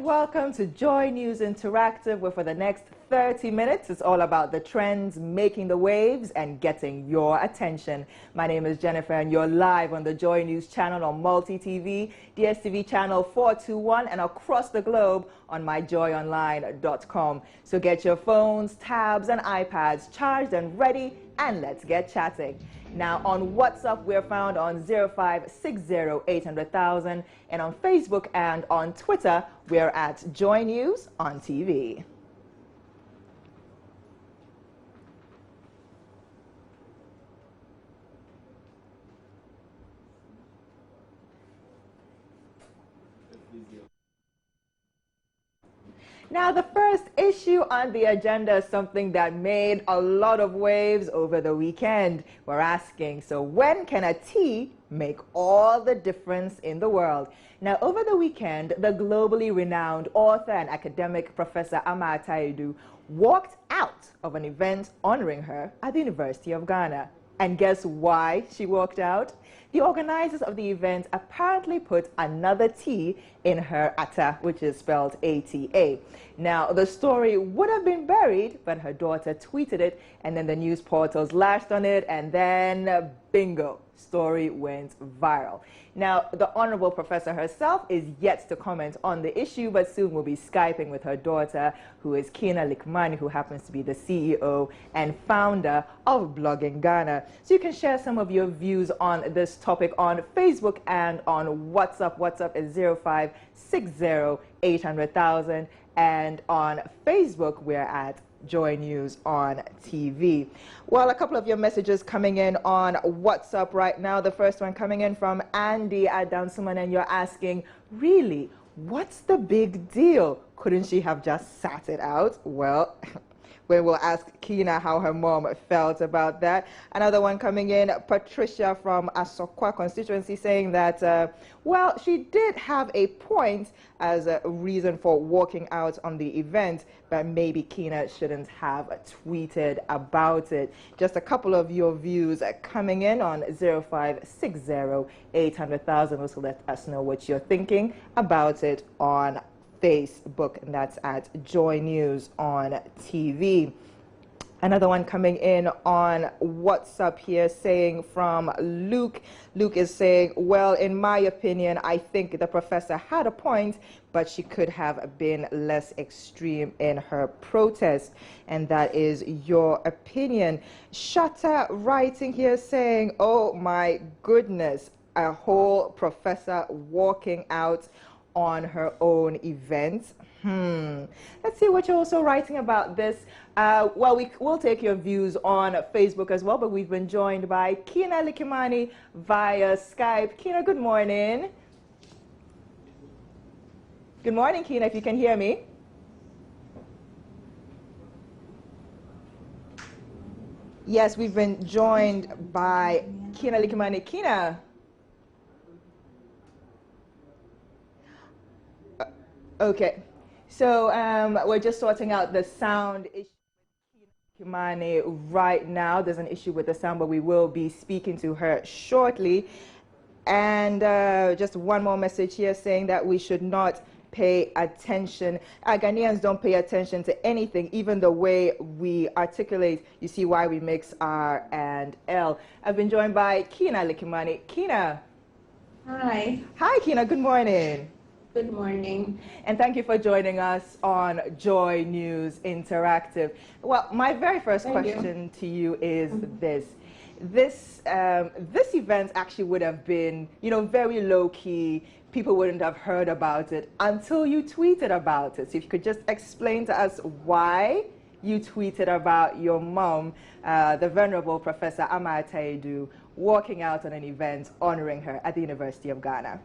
welcome to Joy News Interactive, where for the next 30 minutes it's all about the trends, making the waves, and getting your attention. My name is Jennifer, and you're live on the Joy News channel on Multi-TV, DSTV channel 421, and across the globe on myjoyonline.com. So get your phones, tabs, and iPads charged and ready, and let's get chatting. Now on WhatsApp, we're found on 0560-800,000, and on Facebook and on Twitter, we're at Joy News on TV. Now, the first issue on the agenda is something that made a lot of waves over the weekend. We're asking, so when can a tea make all the difference in the world? Now, over the weekend, the globally renowned author and academic Professor Ata Aidoo walked out of an event honoring her at the University of Ghana. And guess why she walked out? The organizers of the event apparently put another T in her Ata, which is spelled A-T-A. Now, the story would have been buried, but her daughter tweeted it, and then the news portals lashed on it, and then bingo, story went viral. Now, the Honorable Professor herself is yet to comment on the issue, but soon will be Skyping with her daughter, who is Kina Likmani, who happens to be the CEO and founder of Blogging Ghana. So you can share some of your views on this topic on Facebook and on WhatsApp. WhatsApp is 0560-800,000, and on Facebook we're at Joy News on TV. Well, a couple of your messages coming in on WhatsApp right now. The first one coming in from Andy at Dansuman, and you're asking, really, what's the big deal? Couldn't she have just sat it out? Well, we will ask Kina how her mom felt about that. Another one coming in, Patricia from Asokwa constituency, saying that, well, she did have a point as a reason for walking out on the event, but maybe Kina shouldn't have tweeted about it. Just a couple of your views coming in on 0560-800,000. Also let us know what you're thinking about it on Facebook, and that's at Joy News on TV. Another one coming in on WhatsApp here, saying from Luke. Luke is saying, well, in my opinion, I think the professor had a point, but she could have been less extreme in her protest. And that is your opinion. Shatta writing here saying, oh my goodness, a whole professor walking out on her own event. Let's see what you're also writing about this. Well, we will take your views on Facebook as well, but we've been joined by Kina Likmani via Skype. Kina, good morning. Good morning, Kina, if you can hear me. Yes, we've been joined by Kina Likmani. Kina. Okay, so we're just sorting out the sound issue with Kimani right now. There's an issue with the sound, but we will be speaking to her shortly. And just one more message here saying that we should not pay attention. Ghanaians don't pay attention to anything, even the way we articulate. You see why we mix R and L. I've been joined by Kina Likmani. Kina. Hi. Hi, Kina. Good morning. Good morning. And thank you for joining us on Joy News Interactive. Well, my very first question to you is this. This event actually would have been, you know, very low-key. People wouldn't have heard about it until you tweeted about it. So if you could just explain to us why you tweeted about your mom, the Venerable Professor Ata Aidoo, walking out on an event honoring her at the University of Ghana.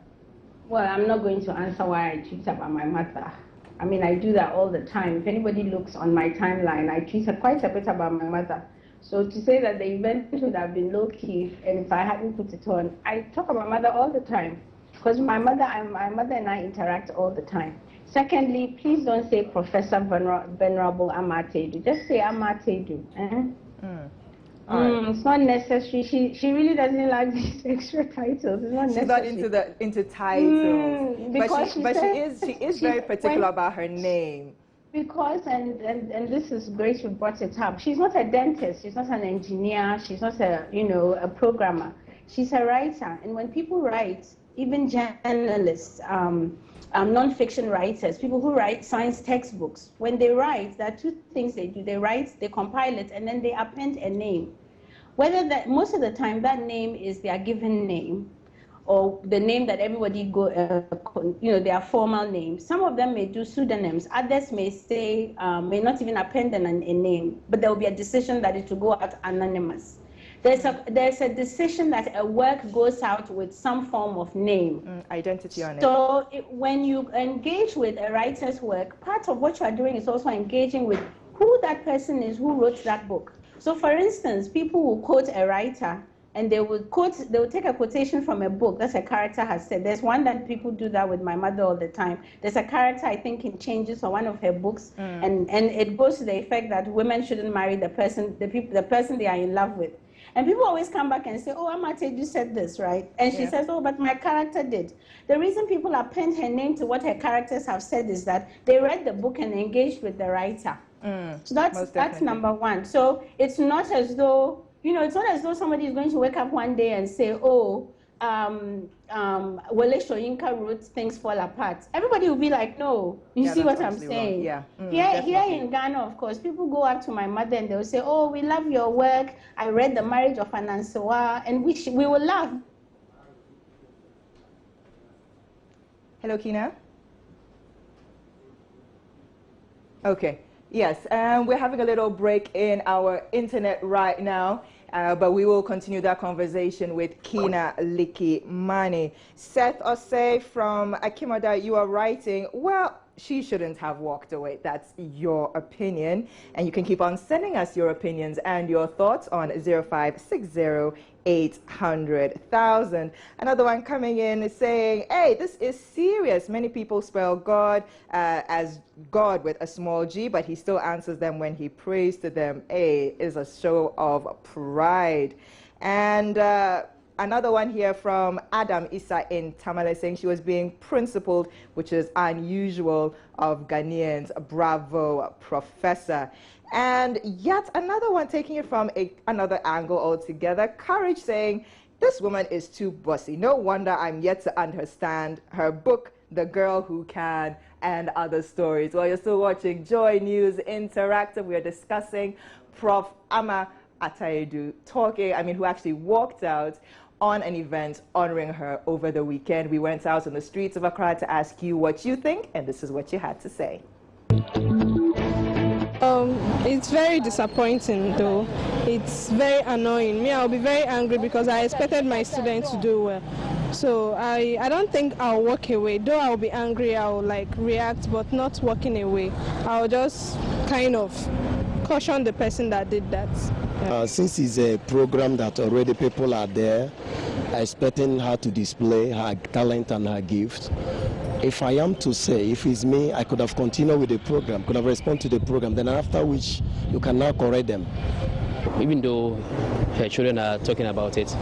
Well, I'm not going to answer why I tweet about my mother. I mean, I do that all the time. If anybody looks on my timeline, I tweet quite a bit about my mother. So to say that the event would have been low-key, and if I hadn't put it on, I talk about my mother all the time. Because my mother and I interact all the time. Secondly, please don't say Professor Venerable Ata Aidoo. Just say Ata Aidoo. It's not necessary. She really doesn't like these extra titles. It's not She's necessary. not into titles. Because she is very particular about her name. Because and this is great you brought it up. She's not a dentist. She's not an engineer. She's not a programmer. She's a writer. And when people write, even journalists, non-fiction writers, people who write science textbooks, when they write, there are two things they do. They write, they compile it, and then they append a name. Whether that most of the time that name is their given name, or the name that everybody their formal name. Some of them may do pseudonyms. Others may say, may not even append a name, but there will be a decision that it will go out anonymous. There's a decision that a work goes out with some form of name. Identity on it. So when you engage with a writer's work, part of what you are doing is also engaging with who that person is who wrote that book. So for instance, people will quote a writer and they will take a quotation from a book that a character has said. There's one that people do that with my mother all the time. There's a character, I think, in Changes or one of her books, and it goes to the effect that women shouldn't marry the person they are in love with. And people always come back and say, oh, Ata Aidoo said this, right? And she says, oh, but my character did. The reason people append her name to what her characters have said is that they read the book and engaged with the writer. So that's number one. So it's not as though, it's not as though somebody is going to wake up one day and say, oh, Wale Soyinka wrote Things Fall Apart. Everybody will be like, no, you see what I'm saying? Here in Ghana, of course, people go up to my mother and they'll say, oh, we love your work. I read The Marriage of Anansewa, and we will laugh. Hello, Kina? Okay. Yes, we're having a little break in our internet right now. But we will continue that conversation with Kina Liki Mani. Seth Osei from Akimoda, you are writing, well, she shouldn't have walked away. That's your opinion. And you can keep on sending us your opinions and your thoughts on 0560-800,000. Another one coming in is saying, hey, this is serious. Many people spell God as God with a small g, but he still answers them when he prays to them. Is a show of pride. And another one here from Adam Issa in Tamale saying she was being principled, which is unusual of Ghanaians. Bravo, Professor. And yet another one taking it from another angle altogether. Courage saying, this woman is too bossy. No wonder I'm yet to understand her book, The Girl Who Can, and other stories. Well, you're still watching Joy News Interactive. We are discussing Prof. Ata Aidoo who actually walked out on an event honoring her over the weekend. We went out on the streets of Accra to ask you what you think, and this is what you had to say. It's very disappointing, though. It's very annoying. Me, I'll be very angry because I expected my students to do well. So I don't think I'll walk away. Though I'll be angry, I'll react, but not walking away. I'll just kind of caution the person that did that. Since it's a program that already people are there expecting her to display her talent and her gift, if I am to say, if it's me, I could have continued with the program, could have responded to the program, then after which you can now correct them. Even though her children are talking about it,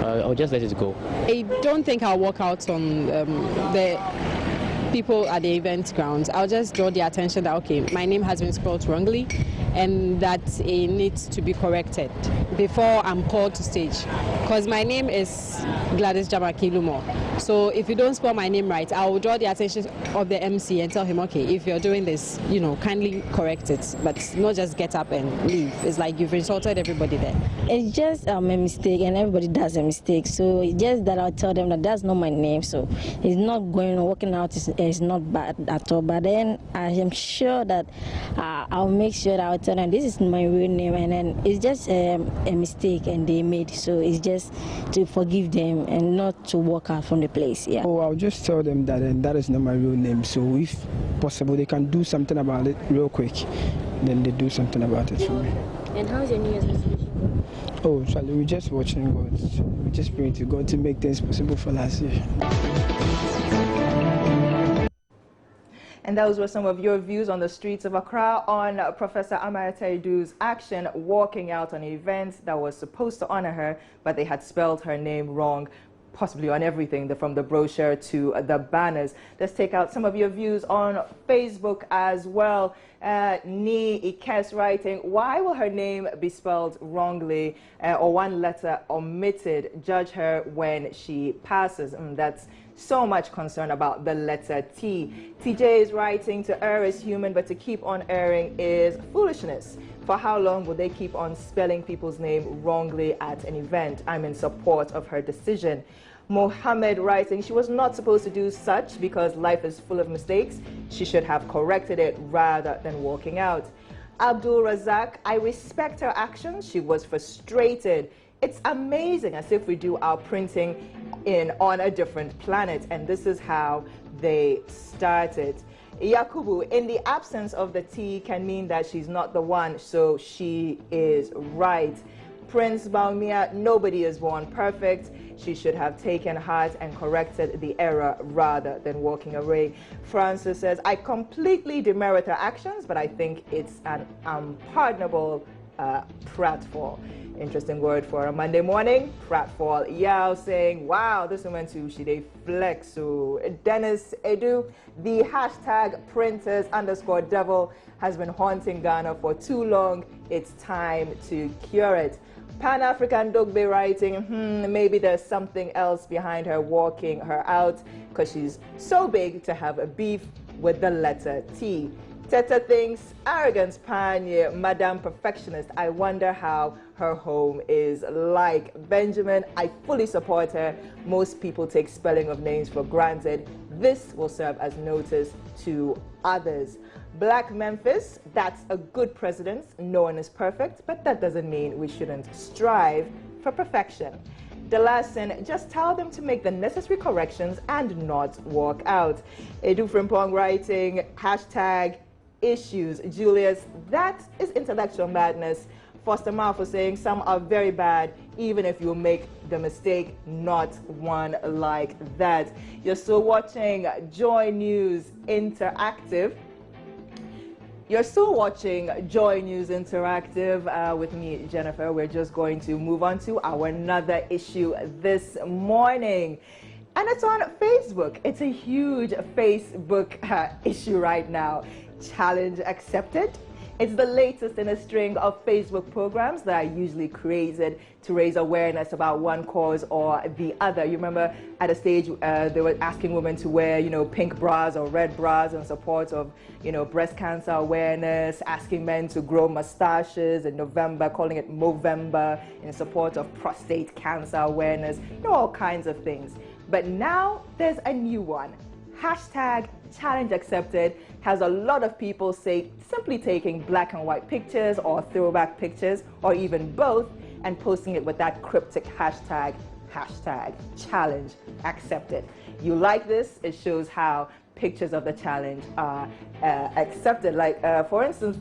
I'll just let it go. I don't think I'll walk out on the people at the event grounds. I'll just draw the attention that, okay, my name has been spelled wrongly and that it needs to be corrected before I'm called to stage. Because my name is Gladys Jamaki Lumo. So if you don't spell my name right, I will draw the attention of the MC and tell him, okay, if you're doing this, kindly correct it, but not just get up and leave. It's like you've insulted everybody there. It's just a mistake, and everybody does a mistake. So it's just that I'll tell them that that's not my name. So it's not going on, working out is not bad at all. But then I am sure that I'll make sure that I'll tell them this is my real name, and then it's just a mistake and they made. So it's just to forgive them and not to walk out from the place. Yeah. Oh, I'll just tell them that that is not my real name. So if possible, they can do something about it real quick. Then they do something about it for me. And how's your New Year's resolution? Oh, Charlie, we're just watching God. We're just praying to God to make things possible for last year. And those were some of your views on the streets of Accra on Professor Ata Aidoo's action walking out on an event that was supposed to honor her, but they had spelled her name wrong, possibly on everything, from the brochure to the banners. Let's take out some of your views on Facebook as well. Ni Ikes writing, why will her name be spelled wrongly or one letter omitted? Judge her when she passes. That's so much concern about the letter T. TJ is writing, to err is human, but to keep on erring is foolishness. For how long will they keep on spelling people's name wrongly at an event? I'm in support of her decision. Mohammed writing, she was not supposed to do such because life is full of mistakes. She should have corrected it rather than walking out. Abdul Razak, I respect her actions. She was frustrated. It's amazing, as if we do our printing on a different planet, and this is how they started. Yakubu, in the absence of the T can mean that she's not the one, so she is right. Prince Baumia, nobody is born perfect. She should have taken heart and corrected the error rather than walking away. Francis says, I completely demerit her actions, but I think it's an unpardonable pratfall. Interesting word for a Monday morning. Pratfall. Yao saying, wow, this woman too, she dey flex. So Dennis Edu, the hashtag printers_devil has been haunting Ghana for too long. It's time to cure it. Pan-African Dogbe writing, maybe there's something else behind her walking her out because she's so big to have a beef with the letter T. Teta thinks, arrogance pioneer, Madame Perfectionist. I wonder how her home is like. Benjamin, I fully support her. Most people take spelling of names for granted. This will serve as notice to others. Black Memphis, that's a good president. No one is perfect, but that doesn't mean we shouldn't strive for perfection. Delassen, just tell them to make the necessary corrections and not walk out. Edu Frimpong writing, hashtag issues. Julius, that is intellectual madness. Foster Malfoy saying, some are very bad, even if you make the mistake, not one like that. You're still watching Joy News Interactive. You're still watching Joy News Interactive with me, Jennifer. We're just going to move on to our another issue this morning. And it's on Facebook. It's a huge Facebook issue right now. Challenge accepted. It's the latest in a string of Facebook programs that are usually created to raise awareness about one cause or the other. You remember at a stage they were asking women to wear, pink bras or red bras in support of, breast cancer awareness, asking men to grow mustaches in November, calling it Movember, in support of prostate cancer awareness, all kinds of things. But now there's a new one. Hashtag challenge accepted has a lot of people say simply taking black and white pictures or throwback pictures or even both and posting it with that cryptic hashtag challenge accepted. You like this? It shows how pictures of the challenge are accepted. Like, for instance,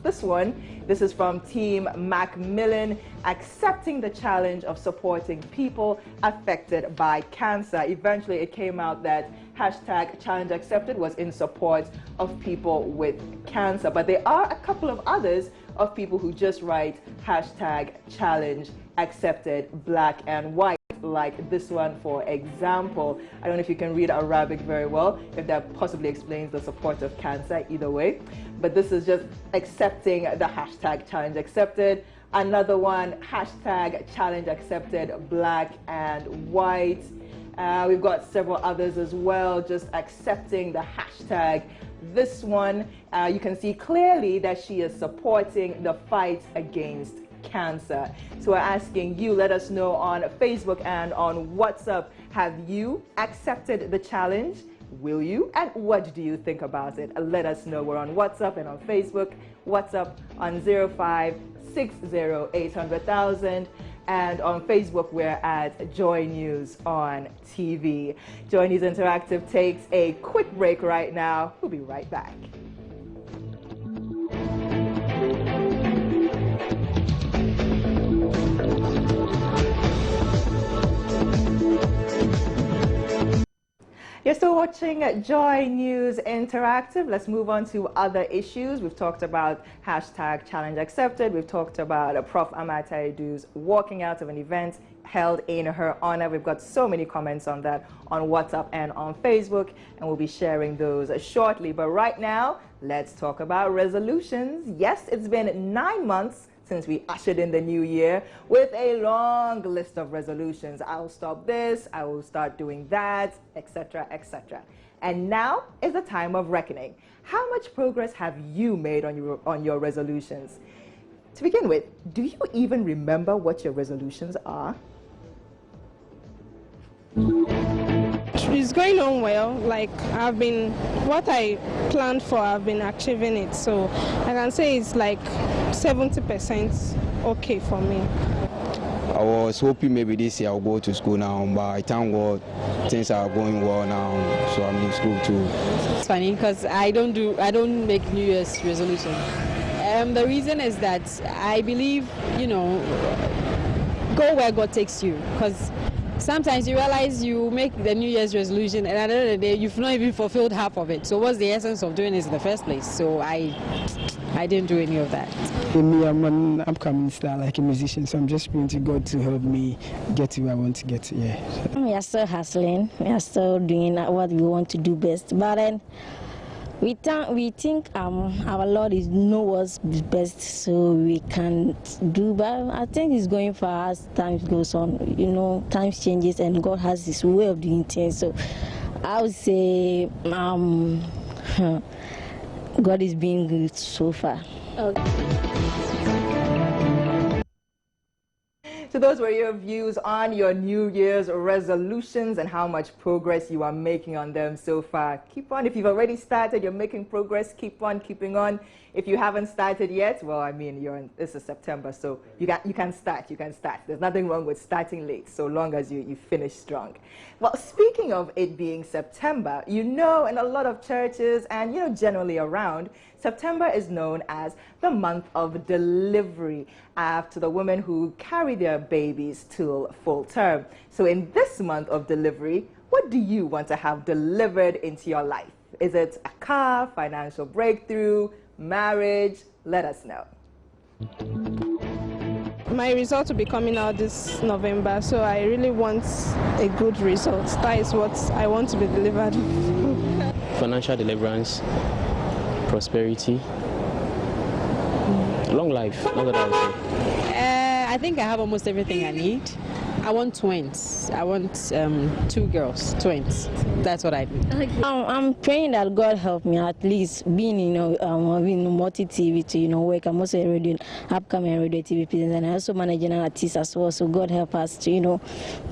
this is from Team Macmillan, accepting the challenge of supporting people affected by cancer. Eventually, it came out that hashtag challenge accepted was in support of people with cancer. But there are a couple of others of people who just write hashtag challenge accepted black and white. Like this one, for example. I don't know if you can read Arabic very well, if that possibly explains the support of cancer, either way. But this is just accepting the hashtag challenge accepted. Another one, hashtag challenge accepted black and white. We've got several others as well, just accepting the hashtag. This one, you can see clearly that she is supporting the fight against cancer. So we're asking you, let us know on Facebook and on WhatsApp, have you accepted the challenge? Will you? And what do you think about it? Let us know. We're on WhatsApp and on Facebook. WhatsApp on 0560800000. And on Facebook, we're at Joy News on TV. Joy News Interactive takes a quick break right now. We'll be right back. You're still You're watching Joy News Interactive. Let's move on to other issues. We've talked about hashtag challenge accepted. We've talked about Prof. Ata Aidoo's walking out of an event held in her honor. We've got so many comments on that on WhatsApp and on Facebook, and we'll be sharing those shortly. But right now, let's talk about resolutions. Yes, it's been 9 months since we ushered in the new year with a long list of resolutions. I'll stop this, I will start doing that, etc., etc. And now is the time of reckoning. How much progress have you made on your resolutions? To begin with, do you even remember what your resolutions are? It's going on well. Like, what I planned for, I've been achieving it. So I can say it's like 70% okay for me. I was hoping maybe this year I'll go to school now, but I thank God things are going well now, so I'm in school too. It's funny because I don't make New Year's resolution. The reason is that I believe, go where God takes you, because sometimes you realize you make the New Year's resolution and at the end of the day you've not even fulfilled half of it. So what's the essence of doing this in the first place? So I didn't do any of that. Me, I'm an upcoming star, like a musician, so I'm just praying to God to help me get to where I want to get to. Yeah. We are still hustling. We are still doing what we want to do best. But then we think our Lord knows what's best, so we can do. But I think it's going for as time goes on. Times changes, and God has His way of doing things. So I would say God is being good so far. Okay. So those were your views on your New Year's resolutions and how much progress you are making on them so far. Keep on. If you've already started, you're making progress, keep on keeping on. If you haven't started yet, well, I mean, this is September, so you can start. There's nothing wrong with starting late, so long as you finish strong. Well, speaking of it being September, in a lot of churches and, generally around, September is known as the month of delivery after the women who carry their babies till full term. So in this month of delivery, what do you want to have delivered into your life? Is it a car, financial breakthrough, marriage? Let us know. My result will be coming out this November, so I really want a good result. That is what I want to be delivered. Financial deliverance, prosperity, long life. Not that I would say. I think I have almost everything I need. I want twins. I want 2 girls, twins. That's what I need. I'm praying that God help me at least being, having multi-TV to, work. I'm also a radio, upcoming radio TV presenter, and I also managing an artist as well. So God help us to,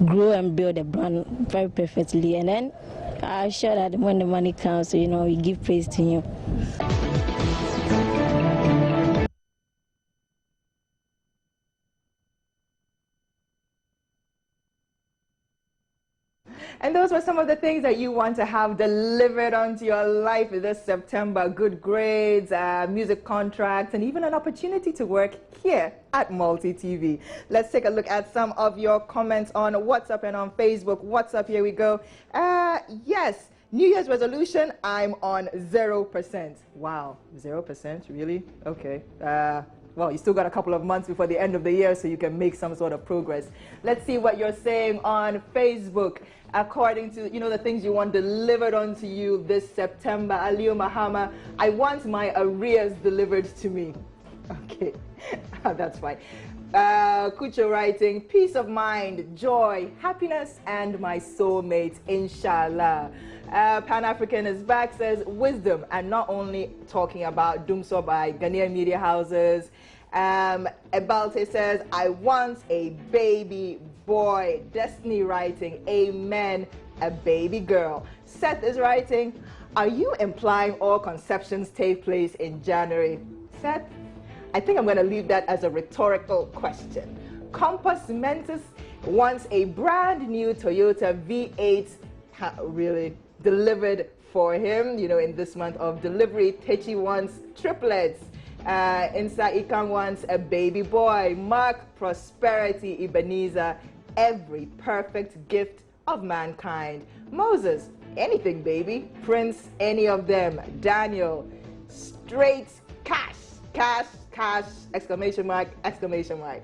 grow and build a brand very perfectly. And then I'm sure that when the money comes, we give praise to Him. And those were some of the things that you want to have delivered onto your life this September. Good grades, music contracts, and even an opportunity to work here at Multi TV. Let's take a look at some of your comments on WhatsApp and on Facebook. WhatsApp, here we go. Yes, New Year's resolution, I'm on 0%. Wow, 0%, really? Okay. Well, you still got a couple of months before the end of the year, so you can make some sort of progress. Let's see what you're saying on Facebook. According to, the things you want delivered onto you this September. Aliyu Mahama, I want my arrears delivered to me. Okay, that's fine. Kucho writing, peace of mind, joy, happiness, and my soulmate, inshallah. Pan-African is back, says wisdom, and not only talking about Dumso by Ghanaian media houses. Ebalte says, I want a baby boy. Destiny writing, amen, a baby girl. Seth is writing, are you implying all conceptions take place in January? Seth, I think I'm going to leave that as a rhetorical question. Compass Mentis wants a brand new Toyota V8 really delivered for him, in this month of delivery. Techi wants triplets. Insa Ikan wants a baby boy. Mark Prosperity Ebenezer, every perfect gift of mankind. Moses, anything, baby. Prince, any of them. Daniel, straight cash, cash, cash, exclamation mark, exclamation mark.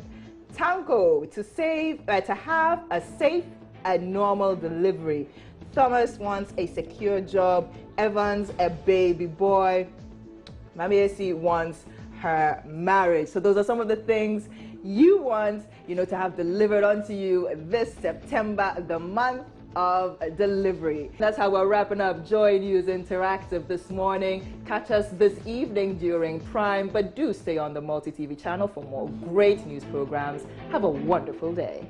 Tanko, to have a safe and normal delivery. Thomas wants a secure job. Evans, a baby boy. Mamiesi wants her marriage. So those are some of the things you want, to have delivered onto you this September, the month of delivery. That's how we're wrapping up Joy News Interactive this morning. Catch us this evening during Prime, but do stay on the Multi TV channel for more great news programs. Have a wonderful day.